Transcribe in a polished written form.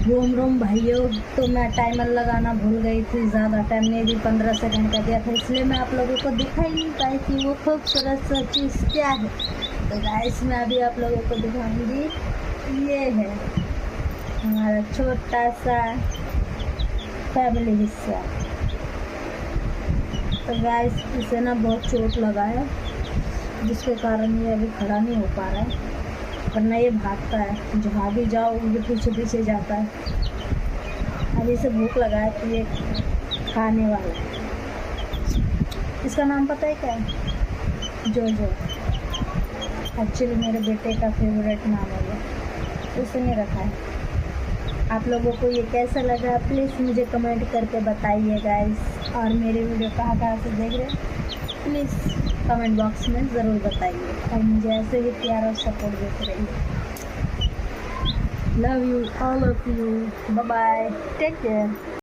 रोम रोम भाइयों। तो मैं टाइमर लगाना भूल गई थी, ज़्यादा टाइम नहीं दी, 15 सेकंड का दिया था, इसलिए मैं आप लोगों को दिखा ही नहीं पाई थी वो खूबसूरत सा चीज़ क्या है। तो गाइस मैं अभी आप लोगों को दिखाऊंगी, ये है हमारा छोटा सा फैमिली हिस्सा। तो गाइस इसे ना बहुत चोट लगा है, जिसके कारण ये अभी खड़ा नहीं हो पा रहा है, वरना ये भागता है, जहाँ भी जाओ ये पीछे पीछे जाता है। अभी इसे भूख लगा है तो ये खाने वाला है। इसका नाम पता है क्या है? जोजो। एक्चुअली मेरे बेटे का फेवरेट नाम है ये, तो उसने रखा है। आप लोगों को ये कैसा लगा प्लीज़ मुझे कमेंट करके बताइए गाइस। और मेरी वीडियो कहाँ से देख रहे हैं प्लीज़ कमेंट बॉक्स में ज़रूर बताइए, और मुझे ऐसे ही प्यार और सपोर्ट देते रहिए। Love you all of you, bye bye, take care.